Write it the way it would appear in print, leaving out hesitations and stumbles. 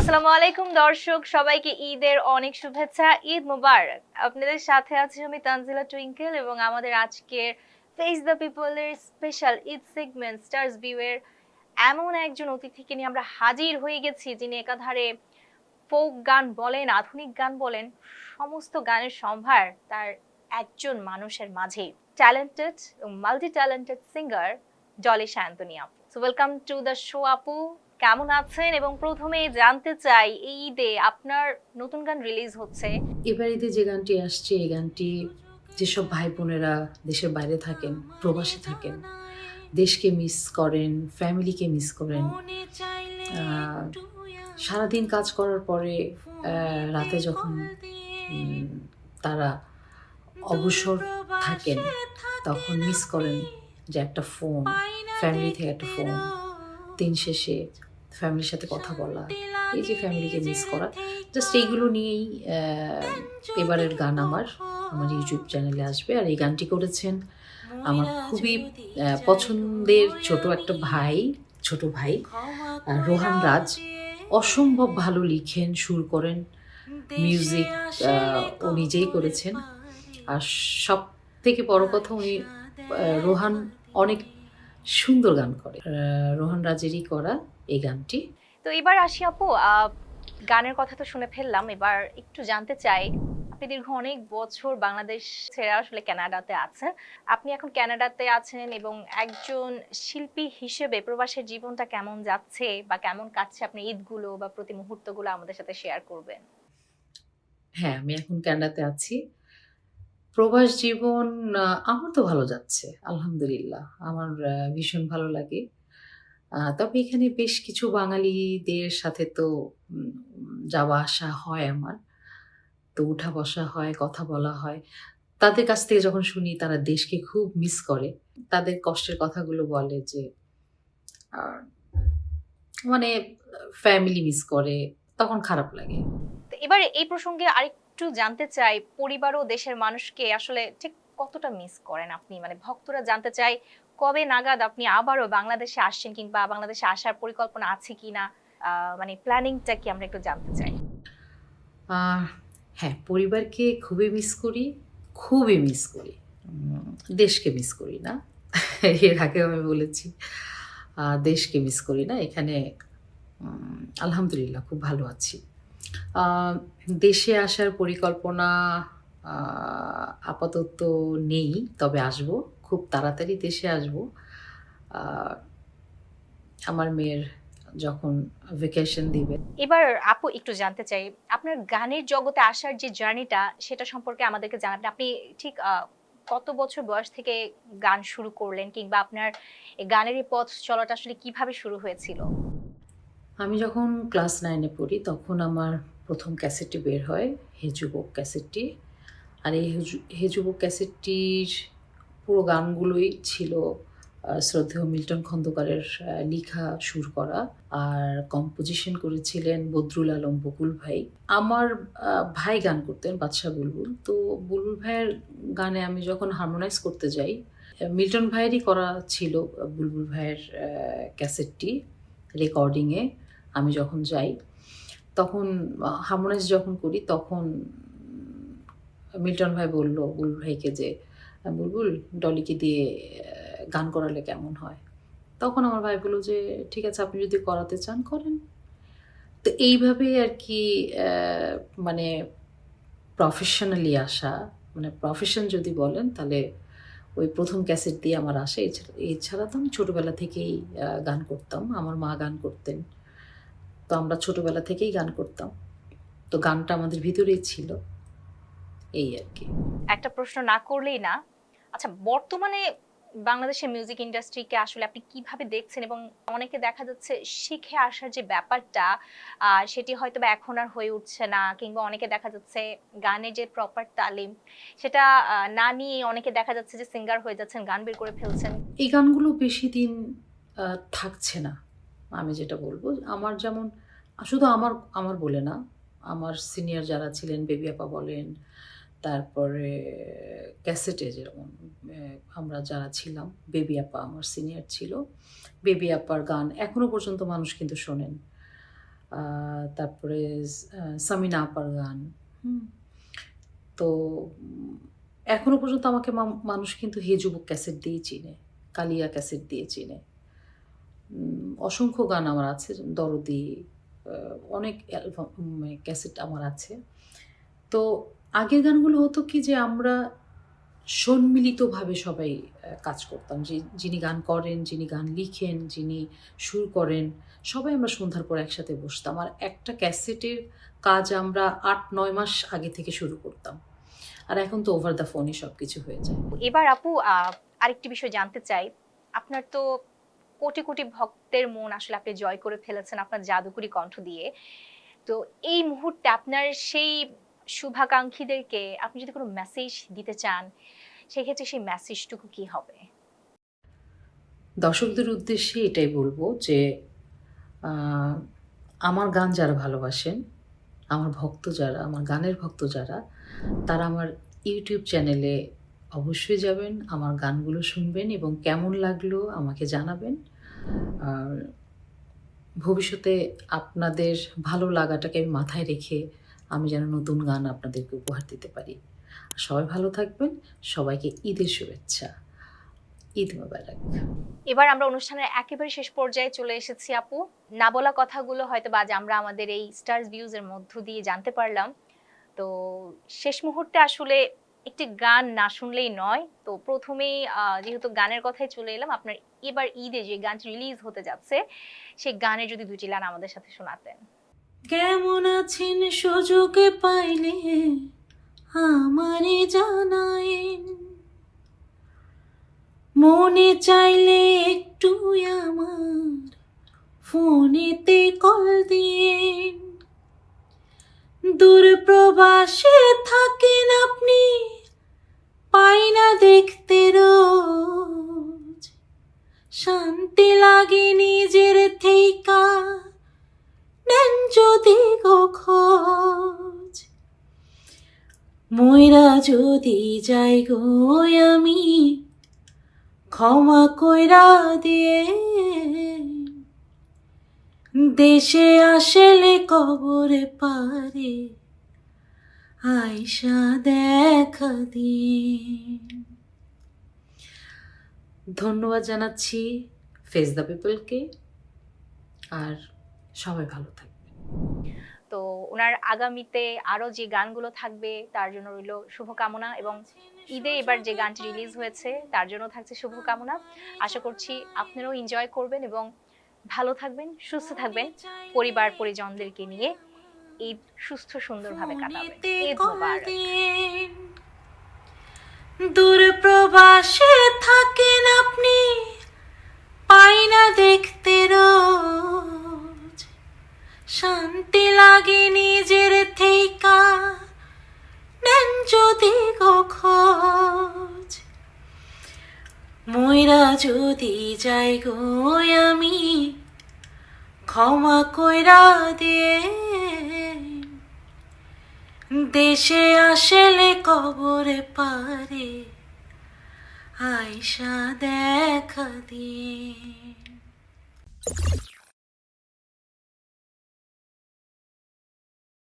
আসসালামু আলাইকুম দর্শক, সবাইকে ঈদের অনেক শুভেচ্ছা। ঈদ মোবারক। আপনাদের সাথে আছি আমি তানজিলা টুইঙ্কেল এবং আমাদের আজকের ফেস দ্য পিপলের special Eid segment stars view এর এমন একজন অতিথিকে নিয়ে আমরা হাজির হয়ে গেছি, যিনি একাধারে ফোক গান বলেন, আধুনিক গান বলেন, সমস্ত গানের সম্ভার তার একজন মানুষের মাঝেই। ট্যালেন্টেড এবং multi talented singer Dolly Shantoni আপু। So welcome to the show আপু। কেমন আছেন? এবং প্রথমেই জানতে চাই, এই ঈদে আপনার নতুন গান রিলিজ হচ্ছে। এবার ঈদে যে গানটি আসছে, এই গানটি যেসব ভাই বোনেরা দেশের বাইরে থাকেন, প্রবাসে থাকেন, দেশকে মিস করেন, ফ্যামিলিকে মিস করেন, সারাদিন কাজ করার পরে রাতে যখন তারা অবসর থাকেন, তখন মিস করেন যে একটা ফোন, ফ্যামিলি থেকে একটা ফোন, দিন শেষে ফ্যামিলির সাথে কথা বলা, এই যে ফ্যামিলিকে মিস করা, জাস্ট এইগুলো নিয়েই এবারের গান আমার ইউটিউব চ্যানেলে আসবে। আর এই গানটি করেছেন আমার খুবই পছন্দের ছোট ভাই রোহান রাজ। অসম্ভব ভালো লিখেন, সুর করেন, মিউজিক ও নিজেই করেছেন। আর সব থেকে বড় কথা, উনি রোহান অনেক সুন্দর গান করে। রোহান রাজেরই করা এই গানটি। তো এবার আসি আপু, গানের কথা তো শুনে ফেললাম, এবার একটু জানতে চাই, আপনি দীর্ঘ অনেক বছর বাংলাদেশ ছেড়ে আসলে কানাডাতে আছেন। আপনি এখন কানাডাতে আছেন এবং একজন শিল্পী হিসেবে প্রবাসের জীবনটা কেমন যাচ্ছে বা কেমন কাটছে, আপনি ঈদগুলো বা প্রতি মুহূর্তগুলো আমাদের সাথে শেয়ার করবেন। হ্যাঁ, আমি এখন কানাডাতে আছি। প্রবাস জীবন আমার তো ভালো যাচ্ছে, আলহামদুলিল্লাহ। আমার ভীষণ ভালো লাগে। তবে এখানে বেশ কিছু বাঙালিদের সাথে তো উম যাওয়া আসা হয় আমার। তো উঠা বসা হয়, কথা বলা হয়। তাদের কাছ থেকে যখন শুনি তারা দেশকে খুব মিস করে, তাদের কষ্টের কথাগুলো বলে যে আ মানে ফ্যামিলি মিস করে, তখন খারাপ লাগে। তো এবার এই প্রসঙ্গে আরেকটু জানতে চাই, পরিবার ও দেশের মানুষকে আসলে ঠিক কতটা মিস করেন আপনি? মানে ভক্তরা জানতে চায়, কবে নাগাদ আপনি আবারও বাংলাদেশে আসছেন কিংবা বাংলাদেশে আসার পরিকল্পনা আছে কিনা? মানে প্ল্যানিংটা কি আমরা একটু জানতে চাই। আ হ্যাঁ, পরিবারকে খুবই মিস করি, খুবই মিস করি। উম দেশকে মিস করি না। এর আগেও আমি বলেছি। দেশকে মিস করি না। এখানে আলহামদুলিল্লাহ খুব ভালো আছি। আ দেশে আসার পরিকল্পনা আ আপাতত নেই। তবে আসবো। খুব তাড়াতাড়ি দেশে আসবো। আ আমার মেয়ের যখন ভ্যাকেশন দিবে। এবার আপু একটু জানতে চাই, আপনার গানের জগতে আসার যে জার্নিটা সেটা সম্পর্কে আমাদেরকে জানাবেন। আপনি ঠিক কত বছর বয়স থেকে গান শুরু করলেন কিংবা আপনার এই গানের এই পথ চলাটা আসলে কিভাবে শুরু হয়েছিল? আমি যখন ক্লাস 9 এ পড়ি, তখন আমার ১ম ক্যাসেটটি বের হয়, 'হে যুবক' ক্যাসেটটি। আর এই হে যুবক ক্যাসেটটির পুরো গানগুলোই ছিল শ্রদ্ধেয় মিল্টন খন্দকারের লিখা, সুর করা। আর কম্পোজিশন করেছিলেন বদরুল আলম বকুল ভাই। আমার ভাই গান করতেন, বাদশা বুলবুল। তো বুলবুল ভাইয়ের গানে আমি যখন হারমোনাইজ করতে যাই, মিল্টন ভাইয়েরই করা ছিল বুলবুল ভাইয়ের ক্যাসেটটি রেকর্ডিংয়ে। আমি যখন যাই, তখন হারমোনাইজ যখন করি, তখন মিল্টন ভাই বলল বুলবুল ভাইকে যে, "বুলবুল, ডলিকে দিয়ে গান করালে কেমন হয়?" তখন আমার ভাই বলল যে, "ঠিক আছে, আপনি যদি করাতে চান করেন।" তো এইভাবেই আরকি মানে প্রফেশনালি আসা, মানে প্রফেশন যদি বলেন, তাহলে ওই ১ম ক্যাসেট দিয়ে আমার আসা। এছাড়া তো আমি ছোটবেলা থেকেই গান করতাম। আমার মা গান করতেন। তো আমরা ছোটবেলা থেকেই গান করতাম। তো গানটা আমাদের ভিতরেই ছিল। এই আরকি। একটা প্রশ্ন না করলেই না। আচ্ছা, বর্তমানে বাংলাদেশের মিউজিক ইন্ডাস্ট্রিকে আসলে আপনি কিভাবে দেখছেন? এবং অনেকে দেখা যাচ্ছে শিখে আসার যে ব্যাপারটা, সেটি হয়তোবা এখন আর হয়ে উঠছে না, কিংবা অনেকে দেখা যাচ্ছে গানের যে প্রপার তালিম সেটা না নিয়ে অনেকে দেখা যাচ্ছে যে সিঙ্গার হয়ে যাচ্ছেন, গান বের করে ফেলছেন। এই গানগুলো বেশিদিন আ থাকছে না। আমি যেটা বলব, আমার যেমন শুধু আমার বলে না, আমার সিনিয়র যারা ছিলেন, বেবি আপা বলেন, তারপরে ক্যাসেটে যেমন এ আমরা যারা ছিলাম, বেবি আপা আমার সিনিয়র ছিল। বেবি আপার গান এখনো পর্যন্ত মানুষ কিন্তু শোনেন। তারপরে সামিনা আপার গান। হুম। তো এখনো পর্যন্ত আমাকে মানুষ কিন্তু হে যুবক ক্যাসেট দিয়ে চিনে, কালিয়া ক্যাসেট দিয়ে চিনে। অসংখ্য গান আমার আছে, দরদি, অনেক অ্যালবাম, ক্যাসেট আমার আছে। তো আগের গানগুলো হতো কি যে আমরা সম্মিলিতভাবে সবাই কাজ করতাম, যে যিনি গান করেন, যিনি গান লিখেন, যিনি সুর করেন, সবাই আমরা সন্ধ্যার পর একসাথে বসতাম। আর একটা ক্যাসেটের কাজ আমরা ৮-৯ মাস আগে থেকে শুরু করতাম। আর এখন তো ওভার দ্য ফোনই সব কিছু হয়ে যায়। এবার আপু আরেকটি বিষয় জানতে চাই, আপনার তো কোটি কোটি ভক্তের মন আসলে আপনি জয় করে ফেলেছেন আপনার জাদুকরি কণ্ঠ দিয়ে। তো এই মুহূর্তে আপনার সেই শুভাকাঙ্ক্ষীদেরকে আপনি যদি কোনো মেসেজ দিতে চান, সেক্ষেত্রে সেই মেসেজটুকু কি হবে? দর্শকদের উদ্দেশ্যে এটাই বলবো যে আমার গান যারা ভালোবাসেন, আমার ভক্ত যারা, আমার গানের ভক্ত যারা, তারা আমার ইউটিউব চ্যানেলে অবশ্যই যাবেন, আমার গানগুলো শুনবেন এবং কেমন লাগলো আমাকে জানাবেন। আর ভবিষ্যতে আপনাদের ভালো লাগাটাকে আমি মাথায় রেখে আমি যেন নতুন গান আপনাদেরকে উপহার দিতে পারি। সবাই ভালো থাকবেন। সবাইকে ঈদের শুভেচ্ছা। ঈদ মোবারক। এবার আমরা অনুষ্ঠানের একেবারে শেষ পর্যায়ে চলে এসেছি আপু। না বলা কথাগুলো হয়তো বা আজ আমরা আমাদের এই স্টারস ভিউজ এর মধ্য দিয়ে জানতে পারলাম। তো শেষ মুহূর্তে আসলে একটি গান না শুনলেই নয়। তো প্রথমেই যেহেতু গানের কথাই চলে এলাম, আপনার এবার ঈদে যে গানটি রিলিজ হতে যাচ্ছে, সেই গানের যদি দুটি লাইন আমাদের সাথে শোনাতেন। কেমন আছেন সুযোগে পাইলে আমারে জানায়েন, মনে চাইলে একটু আমার ফোনেতে কল দিয়েন। দূর প্রবাসে থাকেন আপনি, পাই না দেখতে রোজ, শান্তি লাগে নিজের থেইকা, নেন যদি গো খোঁজ। ময়রা যদি যাই গো আমি, ক্ষমা কইরা দিয়ে, দেশে আসলে কবরে পারে আয়সা দেখা দিন। ধন্যবাদ জানাচ্ছি ফেস দ্য পিপলকে। আর সবাই ভালো থাকবে। তো ওনার আগামীতে আরো যে গানগুলো থাকবে তার জন্য রইল শুভকামনা, এবং ঈদে এবার যে গানটি রিলিজ হয়েছে তার জন্য থাকছে শুভকামনা। আশা করছি আপনারাও এনজয় করবেন এবং ভালো থাকবেন, সুস্থ থাকবেন, পরিবার পরিজনদেরকে নিয়ে ঈদ সুস্থ সুন্দরভাবে কাটাবেন। ঈদ মোবারক। দূর প্রবাসে থাকেন আপনি, পাই না দেখতে রোজ, শান্তি লাগে নিজের থেইকা, নেন যদি গো খোঁজ। ময়রা যদি যাই গো আমি, ক্ষমা কইরা দিয়ে, দেশে আসলে কবরে পারে আয়সা দেখা দিয়ে।